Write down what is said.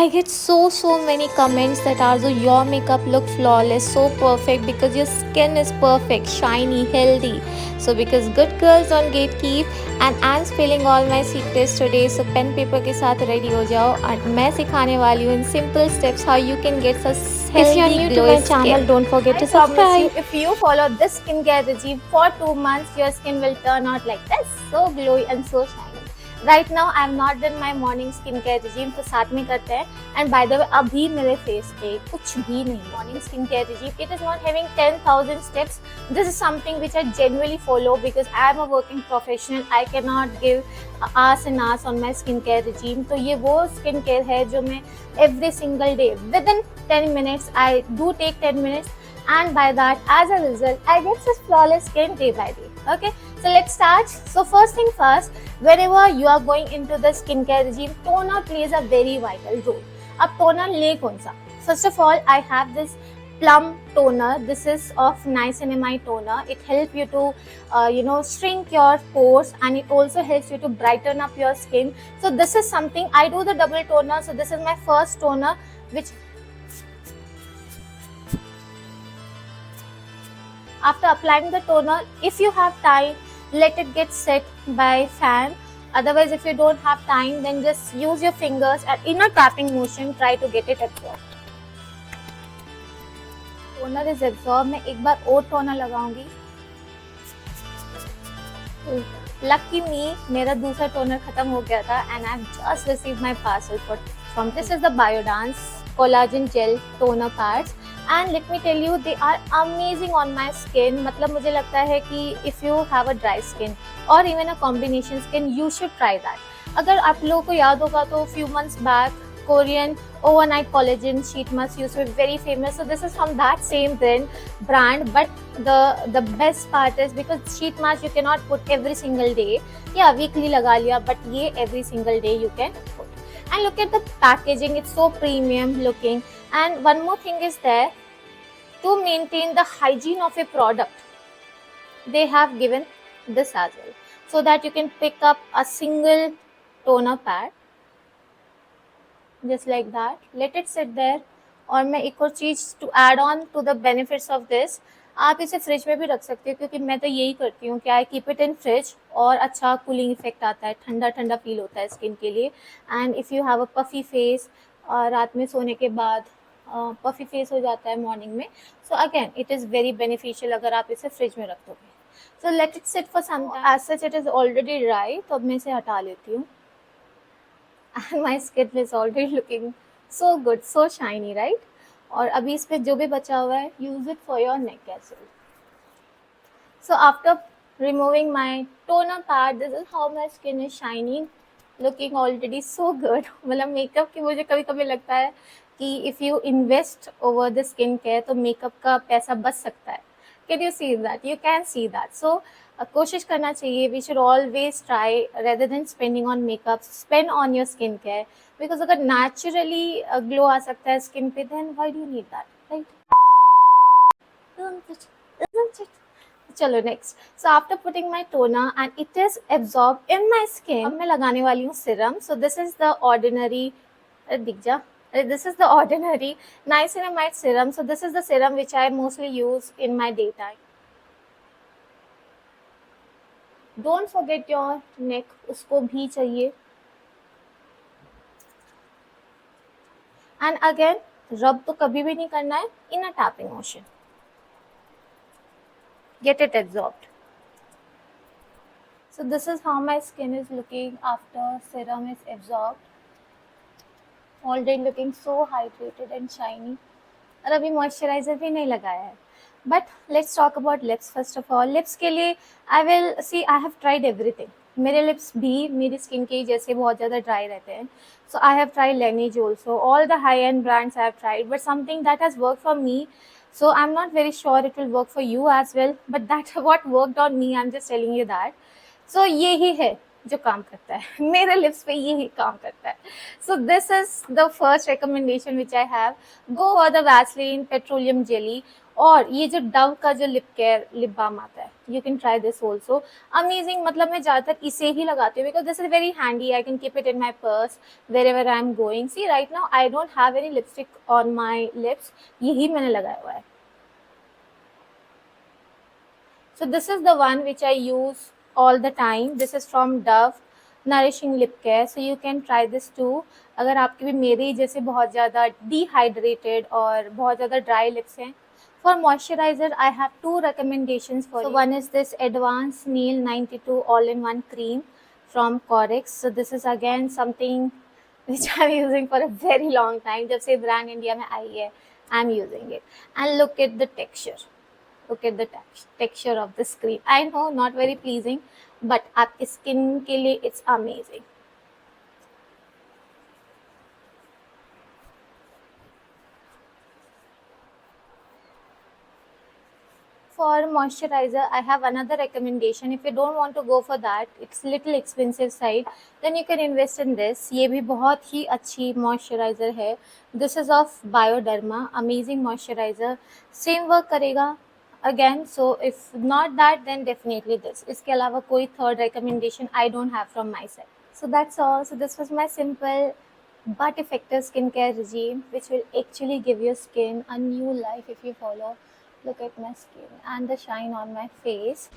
I get so many comments that are your makeup look flawless, so perfect because your skin is perfect, shiny, healthy. So because good girls don't gatekeep and I'm spilling all my secrets today. So pen paper के साथ ready हो जाओ और मैं सिखाने वाली हूँ in simple steps how you can get such healthy If you are new to glowy my channel, skin. don't forget I to promise you, subscribe. if you follow this skincare regime for 2 months, your skin will turn out like this, so glowy and so shiny. Right now I have not done my morning skincare regime, तो साथ में करते हैं. And by the way, अभी मेरे face पे कुछ भी नहीं. Morning skincare regime, it is not having 10,000 steps. This is something which I genuinely follow because I am a working professional. I cannot give hours and hours on my skincare regime. तो ये वो skincare है जो मैं every single day within 10 minutes I do take 10 minutes, and by that as a result I get such flawless skin day by day. Okay, so let's start. So first thing first, whenever you are going into the skincare regime, toner plays a very vital role. अब toner ले कौन सा? First of all, I have this plum toner. This is of niacinamide toner. It helps you to shrink your pores, and it also helps you to brighten up your skin. So this is something I do the double toner. So this is my first toner, which after applying the toner, if you have time, let it get set by fan. Otherwise, if you don't have time, then just use your fingers and in a tapping motion try to get it absorbed. Toner is absorbed. मैं एक बार और toner लगाऊंगी. Lucky me, मेरा दूसरा toner खत्म हो गया था and I have just received my parcel from this is the Biodance collagen gel toner pads. And let me tell you, they are amazing on my skin. मतलब मुझे लगता है कि if you have a dry skin or even a combination skin, you should try that. अगर आप लोगों को याद होगा तो few months back Korean overnight collagen sheet mask used to be very famous. So this is from that same brand. But the best part is because sheet mask you cannot put every single day. Yeah, weekly लगा लिया, but ये every single day you can put. And look at the packaging, it's so premium looking. And one more thing is there, to maintain the hygiene of a product, they have given this as well, so that you can pick up a single toner pad just like that, let it sit there. और मैं एक और चीज़ to add on to the benefits of this, आप इसे fridge में भी रख सकते हो क्योंकि मैं तो यही करती हूँ कि I keep it in fridge और अच्छा कूलिंग इफेक्ट आता है, ठंडा ठंडा फील होता है स्किन के लिए. And if you have a puffy face, रात में सोने के बाद पफी फेस हो जाता है मॉर्निंग में, so again it is very beneficial अगर आप इसे फ्रिज में रख दोगे. So let it sit for some time. As such it is already dry, तो अब मैं इसे हटा लेती हूँ. And my skin is already looking so good, so shiny, right? और अभी इस पे जो भी बचा हुआ है, use it for your neck as well. So after removing my toner pad, this is how my skin is shining, looking already so good. मतलब मेकअप की मुझे कभी कभी लगता है कि if you invest over the skin care तो makeup का पैसा बच सकता है. Can you see that? You can see that. So कोशिश करना चाहिए. We should always try, rather than spending on makeup, spend on your skin care. Because अगर naturally glow आ सकता है skin पे, then why do you need that, right? Isn't it? चलो next. So after putting my toner and it is absorbed in my skin, अब मैं लगाने वाली हूँ serum. So this is the ordinary, दिख जा. This is the ordinary niacinamide serum. So this is the serum which I mostly use in my daytime. Don't forget your neck, उसको भी चाहिए. And again, rub तो कभी भी नहीं करना है, in a tapping motion. Get it absorbed. So this is how my skin is looking after serum is absorbed. Already looking so hydrated and shiny. और अभी मॉइस्चराइजर भी नहीं लगाया है. But let's talk about lips first of all. Lips के लिए I have tried everything. मेरे lips भी मेरी skin के जैसे बहुत ज़्यादा dry रहते हैं. So I have tried Laneige also. All the high-end brands I have tried, but something that has worked for me. So I'm not very sure it will work for you as well. But that's what worked on me. I'm just telling you that. So यही है जो काम करता है, मेरे lips पे यही काम करता है. So this is the first recommendation which I have. Go for the Vaseline petroleum jelly. और ये जो डव का जो लिप केयर लिप बाम आता है, you can try this also. Amazing, मतलब मैं ज़्यादातर इसे ही लगाती हूँ because this is very handy. I can keep it in my purse wherever I am going. See, right now I don't have any lipstick on my lips. यही मैंने लगाया हुआ है. So this is the one which I use all the time. This is from Dove Nourishing Lip Care. So you can try this too. अगर आपके भी मेरे जैसे बहुत ज़्यादा dehydrated और बहुत ज़्यादा dry lips हैं, for moisturizer I have two recommendations for you. So one is this Advanced Nail 92 all-in-one cream from Corex. So this is again something which I'm using for a very long time. जब से brand India में आई है, I'm using it. And look at the texture. Look at the texture of this cream. I know not very pleasing, but आपकी skin के लिए it's amazing. For moisturizer, I have another recommendation. If you don't want to go for that, it's little expensive side, then you can invest in this. ये भी बहुत ही अच्छी moisturizer है. This is of Bioderma. Amazing moisturizer. Same work करेगा. Again, so if not that, then definitely this. इसके अलावा कोई third recommendation I don't have from my side. So that's all. So this was my simple but effective skincare regime, which will actually give your skin a new life if you follow. Look at my skin and the shine on my face.